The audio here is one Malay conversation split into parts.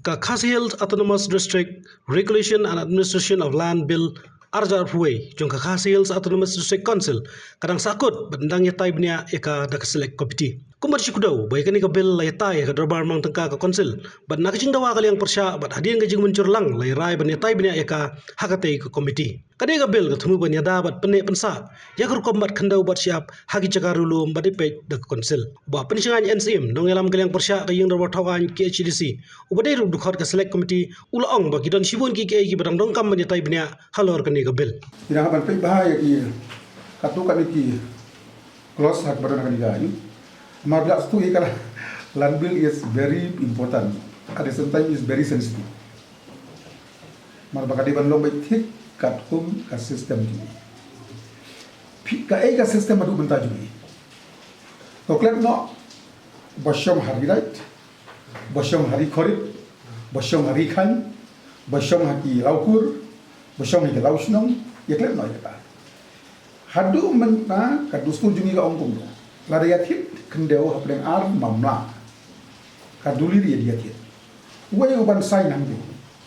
Ka Khasi Hills Autonomous District Regulation and Administration of Land Bill Arjar Huwei jong ka Khasi Hills Autonomous District Council kadang sakut bendang ya tai bnia eka da select committee kumar sikudau bai kani ka bill lai tai ka darbar mang tengka ka council bad nak jing dawa kali yang persya bad hadian ka jing muncur lang lai rai ban ya tai bnia eka hakate ka committee kade ka bill ka thumu ban ya da bad penne pensa ya kur kombat khandau bad siap hagi cakarulu bad pe da council ba penishangan NCM nong elam kali yang persya ka ying darbar thawan ki HDC ubade ru dukhot ka select committee ulaong ba kidon sibun ki ki badang dong kam ban ya tai bnia halor kani ka bill tidak akan pe bahaya ki katu kan ki close hak badan kan digayu Mabla stu ikala land bill is very important at the same time is very sensitive mar bakadi ban lomba thik kat hum ka system ji ka system adu banta ji to klep no boshom hari right boshom hari khorit boshom hari khan boshom haki laukur boshom haki lausnong ya klep no ya hadu menta ka dustu jungi ka ongkum lada ya thik kendau hapdeng ar mamla kaduli dia tiat we uban sai nang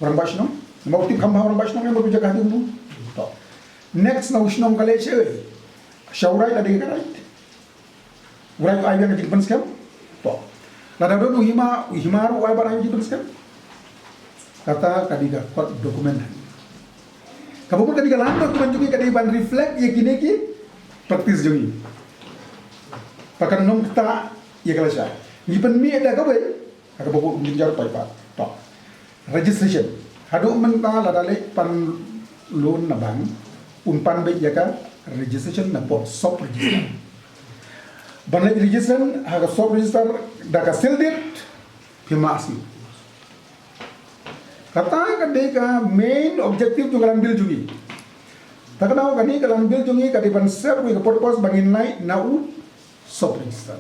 orang basno mau tip khamba orang basno yang berjaga hadi mu to next na usnom kale che shaurai ada ke right urai ai biang jilban skam to lada do himaru ai barang jilban skam kata kadiga kot dokumen kabupur kadiga lan dokumen juga kadiga ban reflect ye kini ki praktis jungi pakan nom ta ya kala sya ni pen mi ada ka bai ka bobo minjar pai pa to registration hadu men ta la dale pan loan na bang pan bai ya ka registration na pot sop register ban registration ha ka sop register da ka sel dit pima asli kata ka de ka main objective tu kalan bil jungi takana ka ni kalan bil jungi ka di ban ser wi ka purpose bangin nai na u sop register.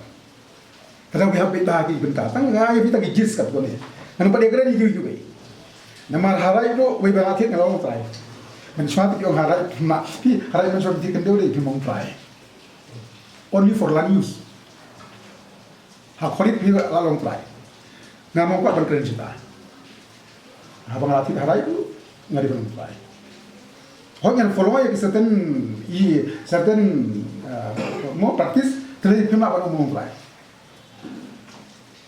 Kadang kita bahagi bentar, tang ngai kita gijis kat kone. Anu pada kira ni juga. Nama harai itu, we berarti kalau try. Mensuat yang harai nak, harai mensuat di kendau dia cuma try. Only for land use. Hak korit dia lalu try. Nggak mau kuat berkeren cita. Abang latih harai itu nggak dibangun try. Hok yang follow ya certain mau praktis. Terus kena apa ngomong try.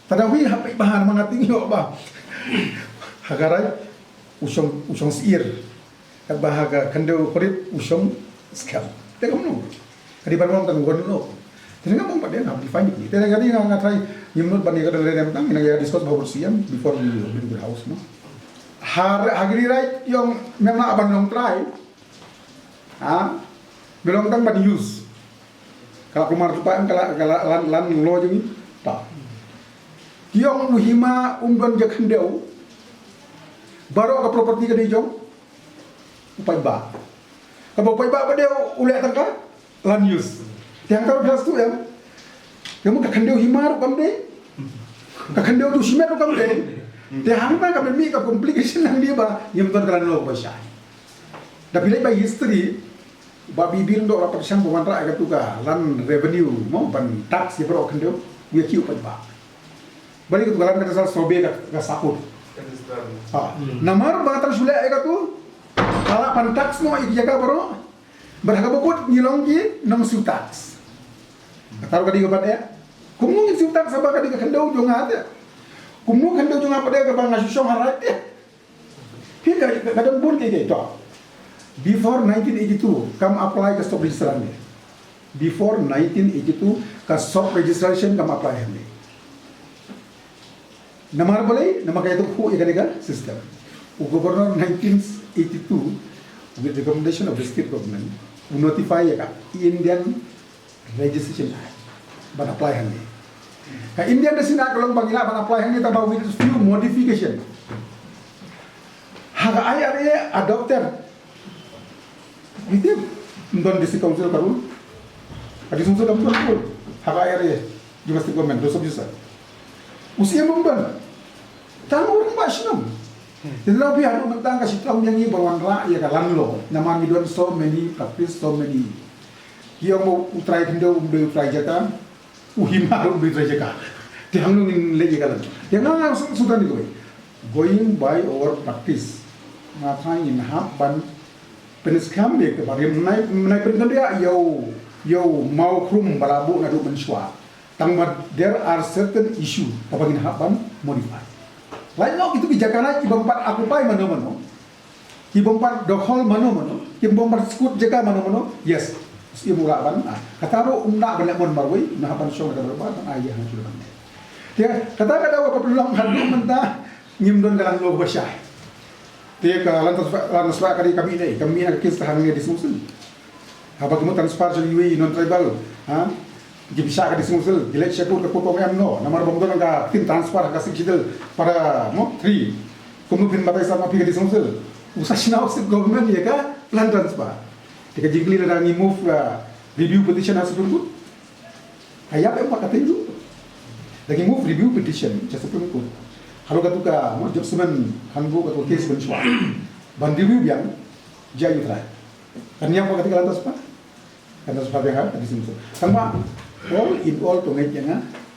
Tadawi hapai bahan mengating yo ba. Hagarai usong siir. Kag bahaga kandeu korit usong skam. Teka mo. Kadi ban mong tang gono. Tini ngomong pa dia ngap define ni. Tena gadi nga try yimnot ban ka dale dem tang ina discuss bahwa siam before we build the house no. Hagri right yung memang abang nong try. Belum tang ban use. Kalau kumar tupaan kalau lan lo jungi tak. Tiong muhima umdon jakhendeu baru ke properti ke dijong upai ba. Kalau upai ba dia ulek tangka lan use. Tiang tahu belas tu ya. Kamu kakhendeu himar kamde. Kakhendeu tu simet kamde. Tiang apa kami mi ka complication nang dia ba yang ton kalan lo pasai. Tapi lek by history babi bir ndo rapat syam bukan rak agak tuka lan revenue mau ban tax ya pro kendo we kiu pa ba balik tu kalan kata sal sobe ka saput namar ba tar sule agak tu kala pan tax no iki jaga bro berhaga bokut nyilong ki nang su tax taruh kadi gaban ya kumu su tax sabak kadi ka kendo jong ate kumu kendo jong apa dia ka bang asusong harat ya hingga kadang pun ke to. Before 1982, kamu apply ke stop registration. Before 1982, ke stop registration kamu apply ini. Nama boleh, nama kaya itu who ikan system. Gubernur 1982, with recommendation of the state government, notify ya Indian Registration Act, ban apply ini. Indian Registration Act kalau bangila ban apply ini tambah with few modification. Haga ayat adopted. Itu ndon disi council karun adi sungsul kamu pun hak air juga government dosa bisa usia memban tahu orang masnam jadi lebih ada mentang kasih tahu yang ini bawan ra ya kalan lo nama midon so many practice so many yang mau utrai kendo utrai jaka uhima utrai jaka tiang nungin lagi kalan tiang nang sudah nih going by our practice ngatai in ban penis kambe ke bagi menai dia yo mau krum balabu nadu menswa tangma there are certain issue kabagin ban modify lain no itu bijakana ibang pat aku pai mano ibang pat dokhol mano ibang pat skut jaga mano yes ibu ban kataro umna banyak mon marwai nah ban syong ada berapa ayah na sudah dia kata wa peluang hadu mentah nyimdon dalam lo basyah dia ke lantas kami nak kes tahannya di sumusul apa kamu transfer jadi non tribal bisa ke di sumusul jelek syakut ke potong no nama bangdon ka tim transfer ka sikidel para mo 3 kamu pin batai sama pi ke di sumusul usah sinau sip government ya ka plan transfer dia jigli ada move review petition Supreme Court ayat apa kata itu lagi move review petition Supreme Court kalau katuka mo judgment hango katu case benchwa ban review yang jayu try kanya apa ketika lantas pa yang di sini sama all in all to make yang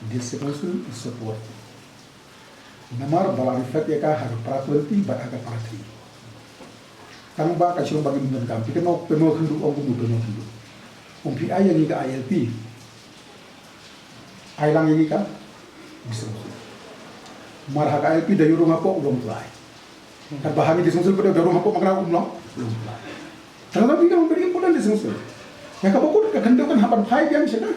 this proposal is support namar bala rifat ya ka har pratunti ba aga patri tang ba ka sino bagi mun kam pikeno peno hindu om mu peno hindu pi ay yang ka ILP ay lang yang ka bisa marah ILP dari rumah po belum mulai. Kan bahagi di sumsul pada dari rumah po makna belum mulai. Terlalu kita memberi impulan di sumsul. Ya kapok kan hapan 5 yang sedang